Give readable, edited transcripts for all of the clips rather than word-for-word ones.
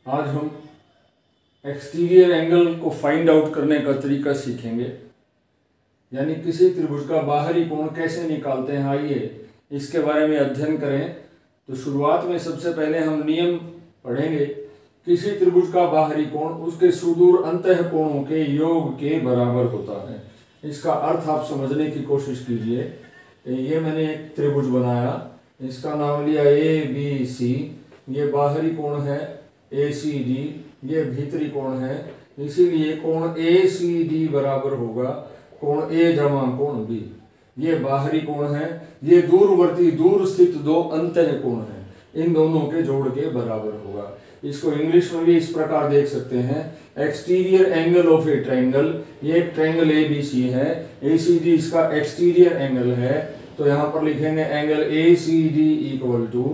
आज हम exterior angle को फाइंड आउट करने का तरीका सीखेंगे, यानी किसी त्रिभुज का बाहरी कोण कैसे निकालते हैं। आइए इसके बारे में अध्ययन करें। तो शुरुआत में सबसे पहले हम नियम पढ़ेंगे। किसी त्रिभुज का बाहरी कोण उसके सुदूर अंतः कोणों के योग के बराबर होता है। इसका अर्थ आप समझने की कोशिश कीजिए। ये मैंने एक त्रिभुज बनाया, इसका नाम लिया ए बी सी। ये बाहरी कोण है ए सी डी, ये भीतरी कोण है, इसीलिए कोण ए सी डी बराबर होगा कोण ए जमा कोण बी। ये बाहरी कोण है, ये दूरवर्ती दूर स्थित दो अंतः कोण है, इन दोनों के जोड़ के बराबर होगा। इसको इंग्लिश में भी इस प्रकार देख सकते हैं, exterior angle of a triangle. ये एक ट्रायंगल ए बी सी है, ए सी डी इसका एक्सटीरियर एंगल है, तो यहां पर लिखेंगे angle A C D equal to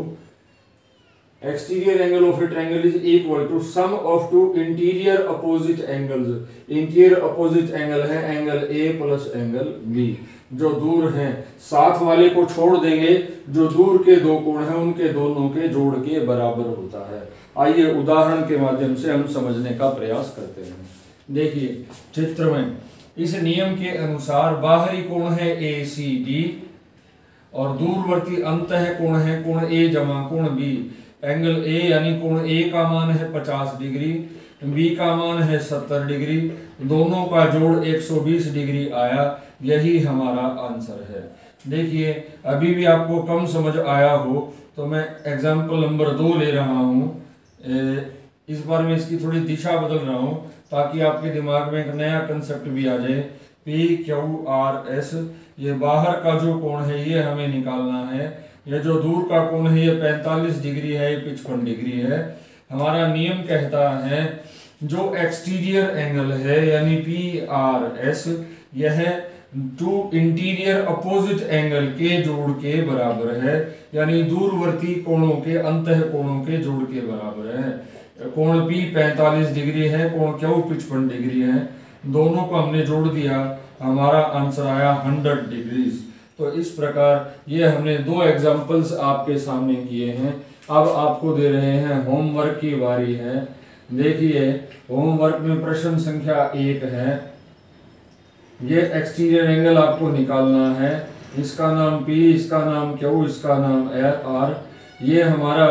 exterior angle of a triangle is equal to sum of two interior opposite angles. Interior opposite angle है angle A plus angle B. जो दूर हैं साथ वाले को छोड़ देंगे, जो दूर के दो कोण हैं उनके दोनों के जोड़ के बराबर होता है। आइए उदाहरण के माध्यम से हम समझने का प्रयास करते हैं। देखिए चित्र में इस नियम के अनुसार बाहरी कोण है ए सी डी और दूरवर्ती अंतः कोण है कोण ए जमा कोण बी। एंगल ए यानी कोण ए का मान है 50 डिग्री, बी का मान है 70 डिग्री, दोनों का जोड़ 120 डिग्री आया। यही हमारा आंसर है। देखिए अभी भी आपको कम समझ आया हो तो मैं एग्जाम्पल नंबर 2 ले रहा हूँ। इस बार मैं इसकी थोड़ी दिशा बदल रहा हूँ ताकि आपके दिमाग में एक नया कंसेप्ट भी आ जाए। पी क्यू आर एस, ये बाहर का जो कोण है ये हमें निकालना है। ये जो दूर का कोण है ये 45 डिग्री है, ये 55 डिग्री है। हमारा नियम कहता है जो एक्सटीरियर एंगल है यानी पी आर एस, यह टू इंटीरियर अपोजिट एंगल के जोड़ के बराबर है, यानी दूरवर्ती कोणों के अंतः कोणों के जोड़ के बराबर है। कोण P 45 डिग्री है, कोण Q 55 डिग्री है, दोनों को हमने जोड़ दिया, हमारा आंसर आया 100 डिग्रीज। तो इस प्रकार ये हमने 2 एग्जांपल्स आपके सामने किए हैं। अब आपको दे रहे हैं होमवर्क की बारी है। देखिए होमवर्क में प्रश्न संख्या 1 है। ये एक्सटीरियर एंगल आपको निकालना है, इसका नाम P, इसका नाम Q, इसका नाम R। ये हमारा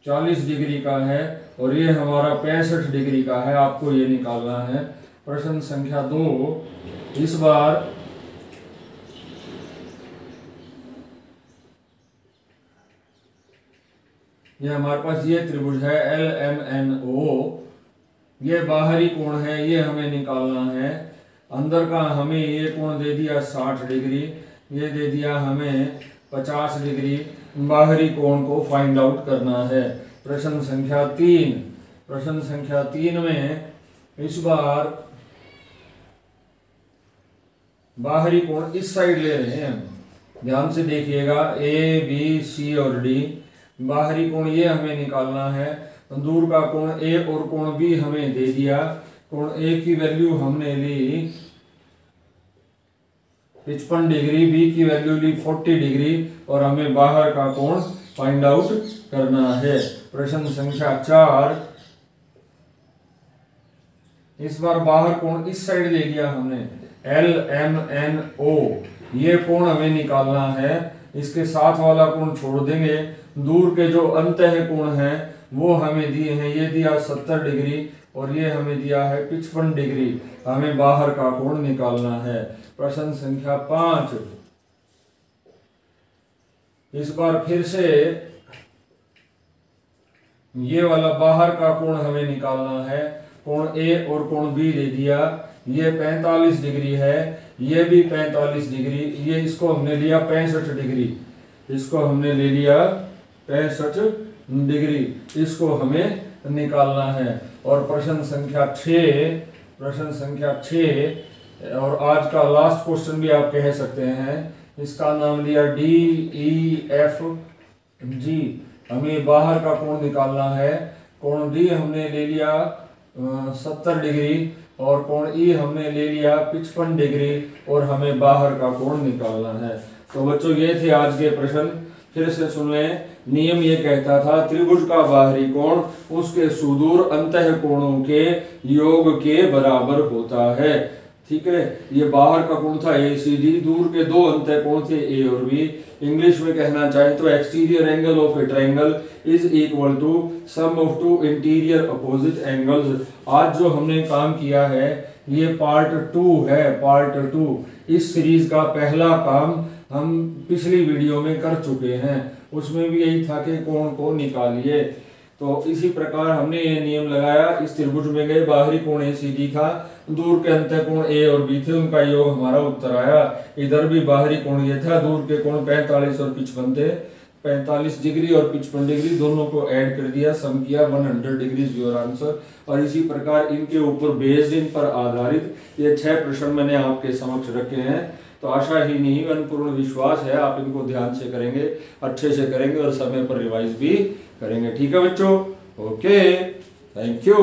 40 डिग्री का है और ये हमारा 65 डिग्री का है, आपको ये निकालना है। प्रश्न संख्या 2, इस बार ये हमारे पास ये त्रिभुज है LMNO। ये बाहरी कोण है, ये हमें निकालना है। अंदर का हमें ये कोण दे दिया 60 डिग्री, ये दे दिया हमें 50 डिग्री। बाहरी कोण को फाइंड आउट करना है। प्रश्न संख्या 3, प्रश्न संख्या 3 में इस बार बाहरी कोण इस साइड ले रहे हैं, ध्यान से देखिएगा। ए बी सी और डी, बाहरी कोण ये हमें निकालना है। दूर का कोण ए और कोण बी हमें दे दिया। कोण ए की वैल्यू हमने ली 55 डिग्री, बी की वैल्यू ली 40 डिग्री और हमें बाहर का कोण फाइंड आउट करना है। प्रश्न संख्या 4, इस बार बाहर कोण इस साइड ले लिया हमने LMNO। ये कोण हमें निकालना है, इसके साथ वाला कोण छोड़ देंगे। दूर के जो अंतः कोण हैं वो हमें दिए हैं, ये दिया 70 डिग्री और ये हमें दिया है 55 डिग्री। हमें बाहर का कोण निकालना है। प्रश्न संख्या 5, इस बार फिर से ये वाला बाहर का कोण हमें निकालना है। कोण A और कोण B दे दिया, ये 45 डिग्री है, ये भी 45 डिग्री, ये इसको हमने लिया 65 डिग्री, इसको हमने ले लिया 65 डिग्री, इसको हमें निकालना है। और प्रश्न संख्या 6, प्रश्न संख्या 6 और आज का लास्ट क्वेश्चन भी आप कह सकते हैं, इसका नाम लिया DEFG। हमें बाहर का कोण निकालना है। कोण D हमने ले लिया 70 डिग्री और कोण E हमने ले लिया 55 डिग्री और हमें बाहर का कोण निकालना है। तो बच्चों ये थे आज के प्रश्न। फिर से सुन लें नियम ये कहता था त्रिभुज का बाहरी कोण उसके सुदूर अंतः कोणों के योग के बराबर होता है। ठीक है, ये बाहर का कोण था ACD, दूर के दो अंतः कोण थे A और B। इंग्लिश में कहना चाहे तो exterior angle of a triangle is equal to sum of two interior opposite angles. आज जो हमने काम किया है ये पार्ट 2 है, पार्ट 2। इस सीरीज का पहला काम हम पिछली वीडियो में कर चुके हैं, उसमें भी यही था कि कोण को निकालिए। तो इसी प्रकार हमने ये नियम लगाया, इस त्रिभुज में गए, बाहरी कोण ACD था, दूर के अंतः कोण A और B थे, उनका योग हमारा उत्तर आया। इधर भी बाहरी कोण ये था, दूर के कोण 45 और 55 थे, 45 डिग्री और 55 डिग्री दोनों को ऐड कर दिया, सम किया, 100 डिग्रीज योर आंसर। और इसी प्रकार इनके ऊपर बेस्ड, इन पर आधारित ये 6 प्रश्न मैंने आपके समक्ष रखे हैं। तो आशा ही नहीं, पूर्ण विश्वास है आप इनको ध्यान से करेंगे, अच्छे से करेंगे और समय पर रिवाइज भी करेंगे। ठीक है बच्चों, ओके, थैंक यू।